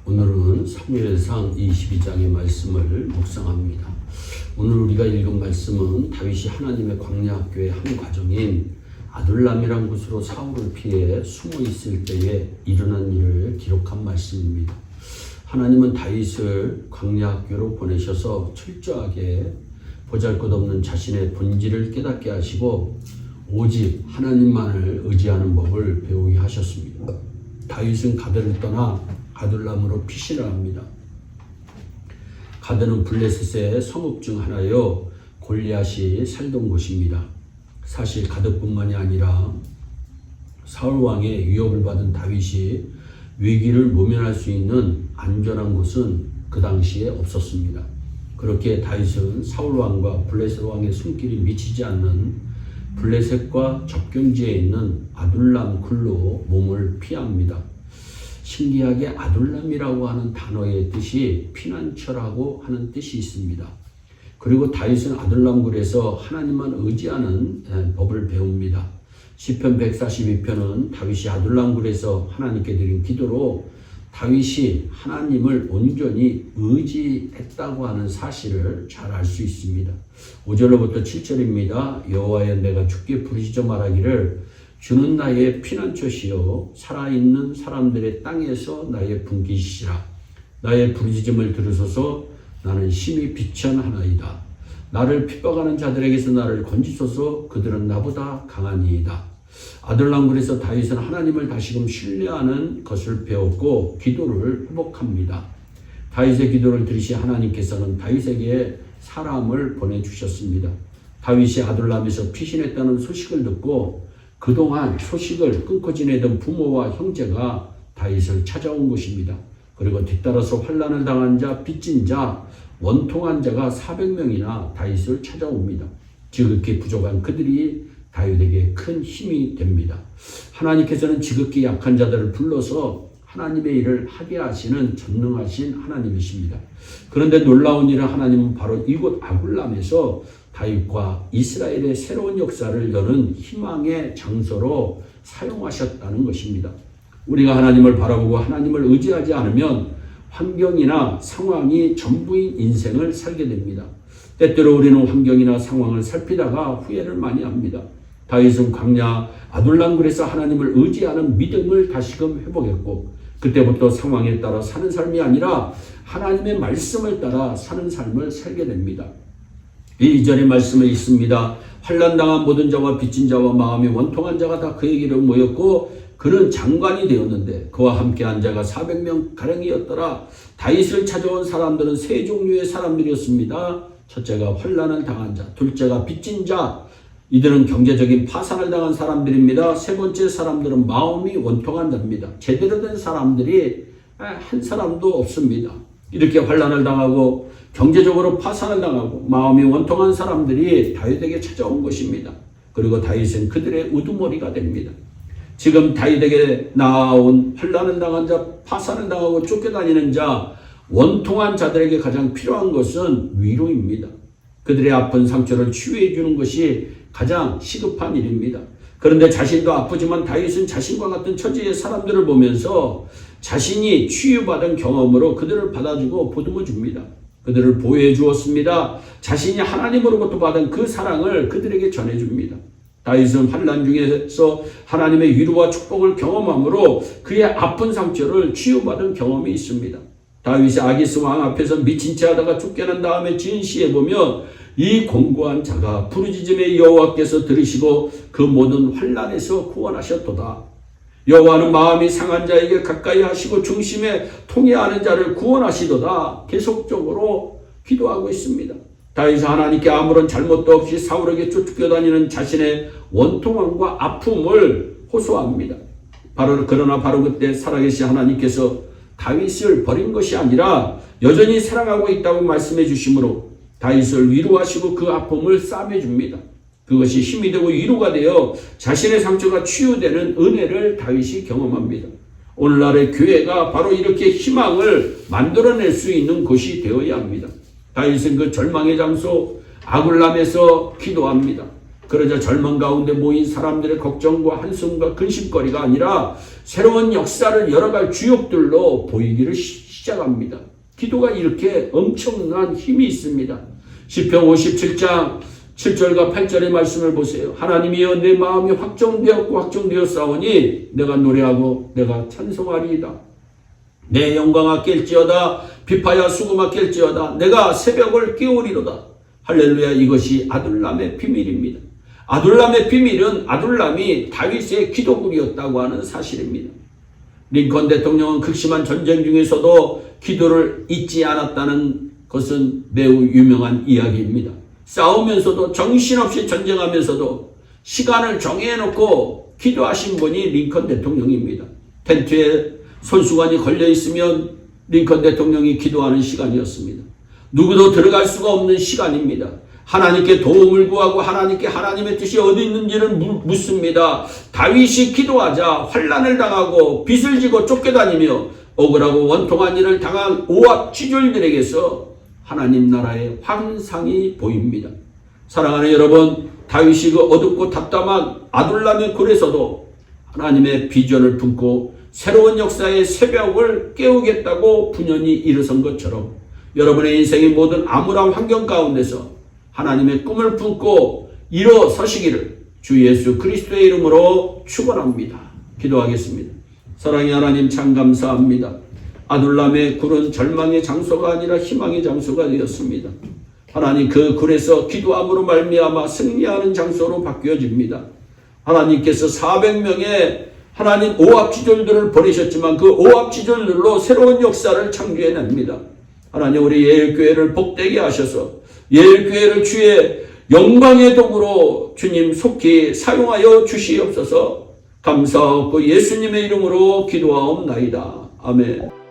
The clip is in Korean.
오늘은 사무엘상 22장의 말씀을 묵상합니다. 오늘 우리가 읽은 말씀은 다윗이 하나님의 광야학교의 한 과정인 아둘람이란 곳으로 사울을 피해 숨어 있을 때에 일어난 일을 기록한 말씀입니다. 하나님은 다윗을 광야학교로 보내셔서 철저하게 보잘것없는 자신의 본질을 깨닫게 하시고 오직 하나님만을 의지하는 법을 배우게 하셨습니다. 다윗은 가드를 떠나 아둘람으로 피신을 합니다. 가드는 블레셋의 성읍 중 하나여 골리앗이 살던 곳입니다. 사실 가드뿐만이 아니라 사울 왕의 위협을 받은 다윗이 위기를 모면할 수 있는 안전한 곳은 그 당시에 없었습니다. 그렇게 다윗은 사울 왕과 블레셋 왕의 손길이 미치지 않는 블레셋과 접경지에 있는 아둘람 굴로 몸을 피합니다. 신기하게 아둘람이라고 하는 단어의 뜻이 피난처라고 하는 뜻이 있습니다. 그리고 다윗은 아둘람 굴에서 하나님만 의지하는 법을 배웁니다. 시편 142편은 다윗이 아둘람 굴에서 하나님께 드린 기도로 다윗이 하나님을 온전히 의지했다고 하는 사실을 잘 알 수 있습니다. 5절로부터 7절입니다. 여호와여 내가 주께 부르짖어 말하기를 주는 나의 피난처시요 살아있는 사람들의 땅에서 나의 분깃이시라. 나의 부르짖음을 들으소서. 나는 심히 비천하나이다. 나를 핍박하는 자들에게서 나를 건지소서. 그들은 나보다 강하니이다. 아둘람굴에서 다윗은 하나님을 다시금 신뢰하는 것을 배웠고 기도를 회복합니다. 다윗의 기도를 들으신 하나님께서는 다윗에게 사람을 보내주셨습니다. 다윗이 아둘람에서 피신했다는 소식을 듣고 그동안 소식을 끊고 지내던 부모와 형제가 다윗을 찾아온 것입니다. 그리고 뒤따라서 환난을 당한 자, 빚진 자, 원통한 자가 400명이나 다윗을 찾아옵니다. 지극히 부족한 그들이 다윗에게 큰 힘이 됩니다. 하나님께서는 지극히 약한 자들을 불러서 하나님의 일을 하게 하시는 전능하신 하나님이십니다. 그런데 놀라운 일은 하나님은 바로 이곳 아둘람에서 다윗과 이스라엘의 새로운 역사를 여는 희망의 장소로 사용하셨다는 것입니다. 우리가 하나님을 바라보고 하나님을 의지하지 않으면 환경이나 상황이 전부인 인생을 살게 됩니다. 때때로 우리는 환경이나 상황을 살피다가 후회를 많이 합니다. 다윗은 광야 아둘람굴에서 하나님을 의지하는 믿음을 다시금 회복했고 그때부터 상황에 따라 사는 삶이 아니라 하나님의 말씀을 따라 사는 삶을 살게 됩니다. 이 이전의 말씀에 있습니다. 환난당한 모든 자와 빚진 자와 마음이 원통한 자가 다 그에게로 모였고 그는 장관이 되었는데 그와 함께한 자가 400명 가량이었더라. 다윗을 찾아온 사람들은 세 종류의 사람들이었습니다. 첫째가 환난을 당한 자, 둘째가 빚진 자, 이들은 경제적인 파산을 당한 사람들입니다. 세 번째 사람들은 마음이 원통한 자입니다. 제대로 된 사람들이 한 사람도 없습니다. 이렇게 환난을 당하고 경제적으로 파산을 당하고 마음이 원통한 사람들이 다윗에게 찾아온 것입니다. 그리고 다윗은 그들의 우두머리가 됩니다. 지금 다윗에게 나아온 환난을 당한 자, 파산을 당하고 쫓겨다니는 자, 원통한 자들에게 가장 필요한 것은 위로입니다. 그들의 아픈 상처를 치유해 주는 것이 가장 시급한 일입니다. 그런데 자신도 아프지만 다윗은 자신과 같은 처지의 사람들을 보면서 자신이 치유받은 경험으로 그들을 받아주고 보듬어 줍니다. 그들을 보호해 주었습니다. 자신이 하나님으로부터 받은 그 사랑을 그들에게 전해줍니다. 다윗은 환난 중에서 하나님의 위로와 축복을 경험함으로 그의 아픈 상처를 치유받은 경험이 있습니다. 다윗이 아기스 왕 앞에서 미친 채 하다가 쫓겨난 다음에 지은 시에 보면 이 공고한 자가 부르짖음의 여호와께서 들으시고 그 모든 환난에서 구원하셨도다. 여호와는 마음이 상한 자에게 가까이 하시고 중심에 통해하는 자를 구원하시도다. 계속적으로 기도하고 있습니다. 다윗은 하나님께 아무런 잘못도 없이 사울에게 쫓겨다니는 자신의 원통함과 아픔을 호소합니다. 그러나 바로 그때 살아계신 하나님께서 다윗을 버린 것이 아니라 여전히 사랑하고 있다고 말씀해 주시므로 다윗을 위로하시고 그 아픔을 싸매 줍니다. 그것이 힘이 되고 위로가 되어 자신의 상처가 치유되는 은혜를 다윗이 경험합니다. 오늘날의 교회가 바로 이렇게 희망을 만들어낼 수 있는 곳이 되어야 합니다. 다윗은 그 절망의 장소 아둘람에서 기도합니다. 그러자 절망 가운데 모인 사람들의 걱정과 한숨과 근심거리가 아니라 새로운 역사를 열어갈 주역들로 보이기를 시작합니다. 기도가 이렇게 엄청난 힘이 있습니다. 시편 57장 7절과 8절의 말씀을 보세요. 하나님이여 내 마음이 확정되었고 확정되었사오니 내가 노래하고 내가 찬송하리이다. 내 영광아 깰지어다 비파야 수금아 깰지어다 내가 새벽을 깨우리로다. 할렐루야. 이것이 아둘람의 비밀입니다. 아둘람의 비밀은 아둘람이 다윗의 기도굴이었다고 하는 사실입니다. 링컨 대통령은 극심한 전쟁 중에서도 기도를 잊지 않았다는 것은 매우 유명한 이야기입니다. 싸우면서도 정신없이 전쟁하면서도 시간을 정해놓고 기도하신 분이 링컨 대통령입니다. 텐트에 손수건이 걸려 있으면 링컨 대통령이 기도하는 시간이었습니다. 누구도 들어갈 수가 없는 시간입니다. 하나님께 도움을 구하고 하나님께 하나님의 뜻이 어디 있는지를 묻습니다. 다윗이 기도하자 환난을 당하고 빚을 지고 쫓겨다니며 억울하고 원통한 일을 당한 오압 지졸들에게서 하나님 나라의 환상이 보입니다. 사랑하는 여러분, 다윗이 그 어둡고 답답한 아둘람의 굴에서도 하나님의 비전을 품고 새로운 역사의 새벽을 깨우겠다고 분연히 일어선 것처럼 여러분의 인생의 모든 암울한 환경 가운데서 하나님의 꿈을 품고 일어서시기를 주 예수 그리스도의 이름으로 축원합니다. 기도하겠습니다. 사랑의 하나님 참 감사합니다. 아둘람의 굴은 절망의 장소가 아니라 희망의 장소가 되었습니다. 하나님 그 굴에서 기도함으로 말미암아 승리하는 장소로 바뀌어집니다. 하나님께서 400명의 하나님 오합지졸들을 보내셨지만 그 오합지졸들로 새로운 역사를 창조해냅니다. 하나님 우리 예일교회를 복되게 하셔서 예일교회를 주의 영광의 도구로 주님 속히 사용하여 주시옵소서. 감사하고 예수님의 이름으로 기도하옵나이다. 아멘.